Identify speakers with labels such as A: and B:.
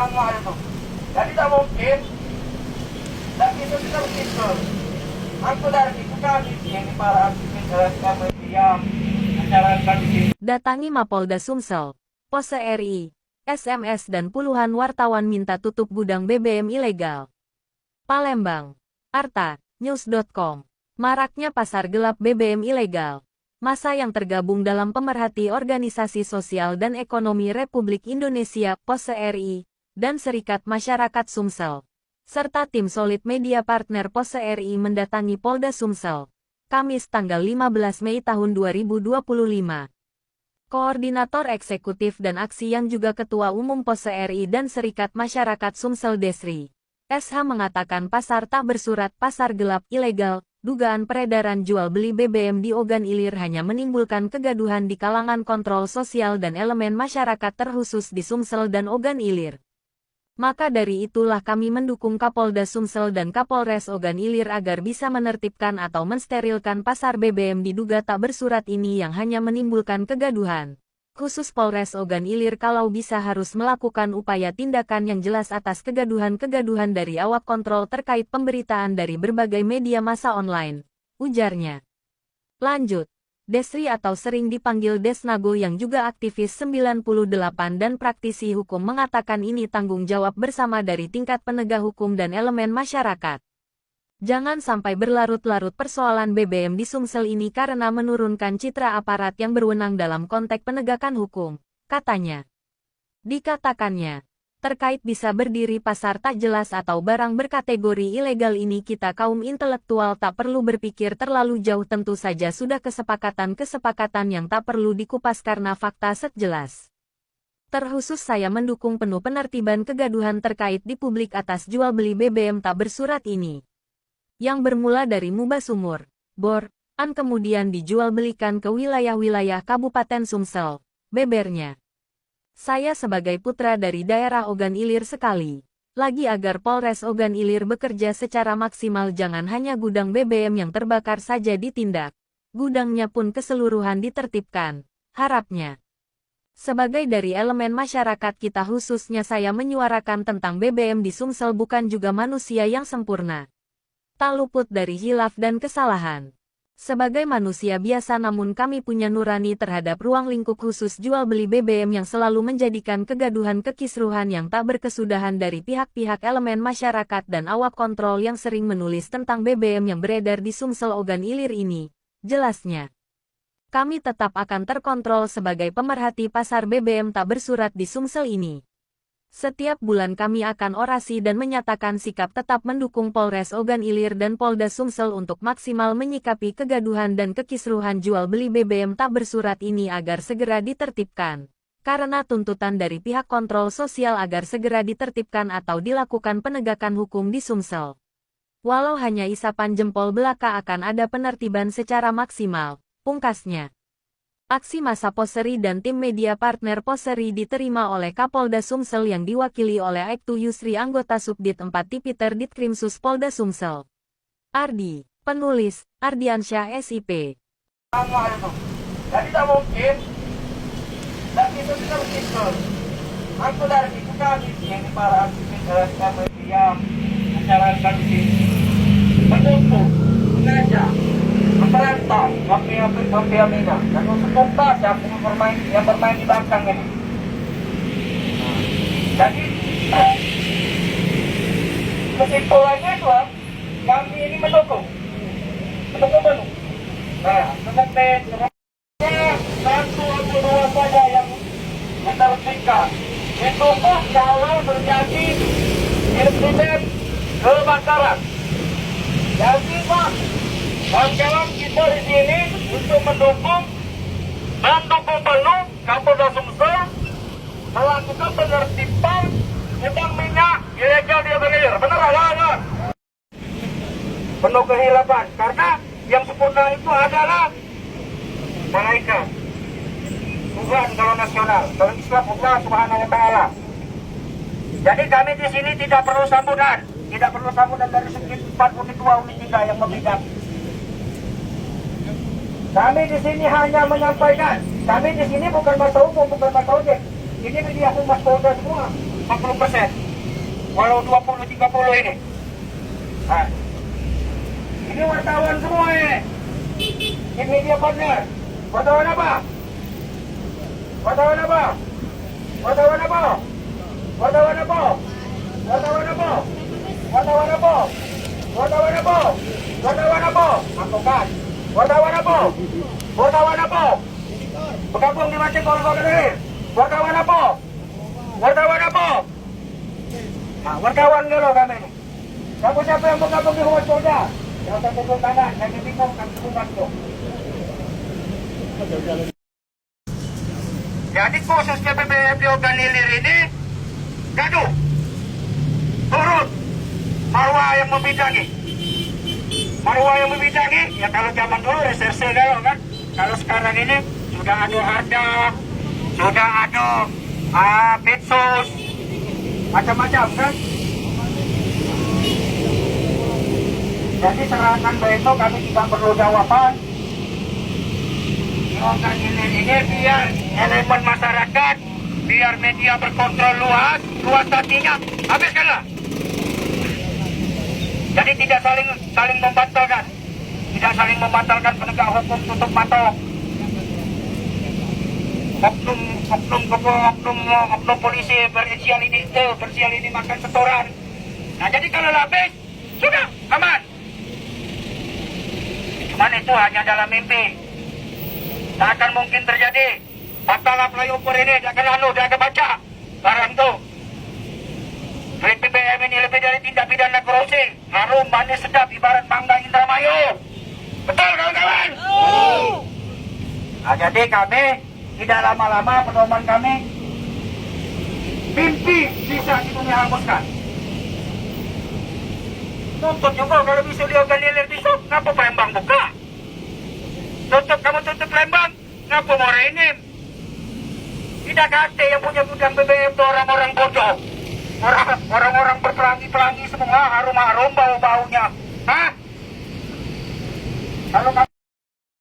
A: sama itu. Jadi tidak mungkin, dan itu tidak mungkin. Aku dari itu kami ini para aktivis media masyarakat di sini.
B: Datangi Mapolda Sumsel, Pose RI, SMS dan puluhan wartawan minta tutup gudang BBM ilegal. Palembang, Arta, News.com. Maraknya pasar gelap BBM ilegal. Massa yang tergabung dalam pemerhati Organisasi Sosial dan Ekonomi Republik Indonesia, Pose RI, dan Serikat Masyarakat Sumsel, serta tim Solid Media Partner Pose RI mendatangi Polda Sumsel, Kamis tanggal 15 Mei tahun 2025. Koordinator Eksekutif dan Aksi yang juga Ketua Umum Pose RI dan Serikat Masyarakat Sumsel Desri SH mengatakan pasar tak bersurat pasar gelap ilegal. Dugaan peredaran jual-beli BBM di Ogan Ilir hanya menimbulkan kegaduhan di kalangan kontrol sosial dan elemen masyarakat terkhusus di Sumsel dan Ogan Ilir. Maka dari itulah kami mendukung Kapolda Sumsel dan Kapolres Ogan Ilir agar bisa menertibkan atau mensterilkan pasar BBM diduga tak bersurat ini yang hanya menimbulkan kegaduhan. Khusus Polres Ogan Ilir kalau bisa harus melakukan upaya tindakan yang jelas atas kegaduhan-kegaduhan dari awak kontrol terkait pemberitaan dari berbagai media massa online, ujarnya. Lanjut, Desri atau sering dipanggil Desnago yang juga aktivis 98 dan praktisi hukum mengatakan ini tanggung jawab bersama dari tingkat penegak hukum dan elemen masyarakat. Jangan sampai berlarut-larut persoalan BBM di Sumsel ini karena menurunkan citra aparat yang berwenang dalam konteks penegakan hukum, katanya. Dikatakannya, terkait bisa berdiri pasar tak jelas atau barang berkategori ilegal ini kita kaum intelektual tak perlu berpikir terlalu jauh tentu saja sudah kesepakatan-kesepakatan yang tak perlu dikupas karena fakta jelas. Terkhusus saya mendukung penuh penertiban kegaduhan terkait di publik atas jual beli BBM tak bersurat ini. Yang bermula dari Muba Sumur, Bor, An kemudian dijual belikan ke wilayah-wilayah Kabupaten Sumsel, bebernya. Saya sebagai putra dari daerah Ogan Ilir sekali lagi agar Polres Ogan Ilir bekerja secara maksimal jangan hanya gudang BBM yang terbakar saja ditindak, gudangnya pun keseluruhan ditertibkan, harapnya. Sebagai dari elemen masyarakat kita khususnya saya menyuarakan tentang BBM di Sumsel bukan juga manusia yang sempurna. Tak luput dari hilaf dan kesalahan. Sebagai manusia biasa namun kami punya nurani terhadap ruang lingkup khusus jual beli BBM yang selalu menjadikan kegaduhan kekisruhan yang tak berkesudahan dari pihak-pihak elemen masyarakat dan awak kontrol yang sering menulis tentang BBM yang beredar di Sumsel Ogan Ilir ini. Jelasnya, kami tetap akan terkontrol sebagai pemerhati pasar BBM tak bersurat di Sumsel ini. Setiap bulan kami akan orasi dan menyatakan sikap tetap mendukung Polres Ogan Ilir dan Polda Sumsel untuk maksimal menyikapi kegaduhan dan kekisruhan jual beli BBM tak bersurat ini agar segera ditertibkan. Karena tuntutan dari pihak kontrol sosial agar segera ditertibkan atau dilakukan penegakan hukum di Sumsel. Walau hanya isapan jempol belaka akan ada penertiban secara maksimal, pungkasnya. Aksi massa Poseri dan tim media partner Poseri diterima oleh Kapolda Sumsel yang diwakili oleh Aibtu Yusri anggota Subdit 4 Tipiter Ditkrimsus Polda Sumsel. Ardi, penulis, Ardiansyah SIP.
A: Sama itu. Jadi tidak mungkin, dan itu tidak mungkin. Aku dari itu kami ini para aktivis media masyarakat di sini mendukung, mengajak, memperantau mafia-mafia dan untuk tuntas yang bermain di belakang ini. Jadi kesimpulannya itu kami ini mendukung penuh. Nah, sebenarnya satu atau dua saja yang tersingkat. Itu pun kalau terjadi insiden kebakaran. Jadi Pak, kawan-kawan kita di sini untuk mendukung penuh Kapolda Sumsel melakukan penertiban gudang minyak ilegal di Ogan Ilir. Benar ada? Penuh kehilafan karena yang sempurna itu adalah malaikat Tuhan kalau nasional, kalau Islam Allah Subhanahu wa taala. Jadi kami di sini tidak perlu sambutan dari segi 42 unit 3 yang membidang. Kami di sini hanya menyampaikan, kami di sini bukan masa umum, bukan masa ojek. Ini media humas Polda semua. 40%. Walau 20-30 ini. Nah, ini wartawan semua ini. Ini media partner. Wartawan apa? Wartawan apa? Wartawan apa? Wartawan apa? Wartawan apa? Wartawan apa? Wartawan apa? Wartawan apa? Angkukan. Wartawan apa? Wartawan apa? Bergabung di Mancing Korban ini. Wartawan apa? Wartawan apa? Nah, wartawan dulu kami ini. Kamu siapa yang bergabung di Humas Polda? Yang saya tunjuk tangan, saya bingung, kami tunjukkan itu. Jadi khususnya BBM di Ogan Ilir ini gaduh, turun, marwah yang membidangi. Marwah yang membidangi, ya kalau zaman dulu reserse dulu kan. Kalau sekarang ini sudah ada, sudah ada petsos, macam-macam kan. Jadi serangan besok kami tidak perlu jawaban. Ogan Ilir ini biar elemen masyarakat, biar media berkontrol luas hatinya, habiskanlah. Jadi tidak saling membatalkan, penegak hukum tutup mata. Oknum polisi bersial ini makan setoran. Nah jadi kalau habis, sudah aman. Cuman itu hanya dalam mimpi. Tak akan mungkin terjadi. Patalah flyover ini, dia akan baca barang tu. Duit BBM ini lebih dari tindak pidana korupsi. Harum, manis, sedap, ibarat mangga Indramayu. Betul kawan-kawan? Nah, jadi kami tidak lama-lama pedoman kami mimpi bisa dihanguskan. Tuntut juga kalau bisa di Ogan Ilir besok, kenapa Palembang buka? Kamu tutup Palembang, ngapa mau renim? Tidak kate yang punya gudang BBM itu orang-orang bodoh. Orang-orang berpelangi-pelangi semua, harum-harum bau-baunya. Hah? Kalau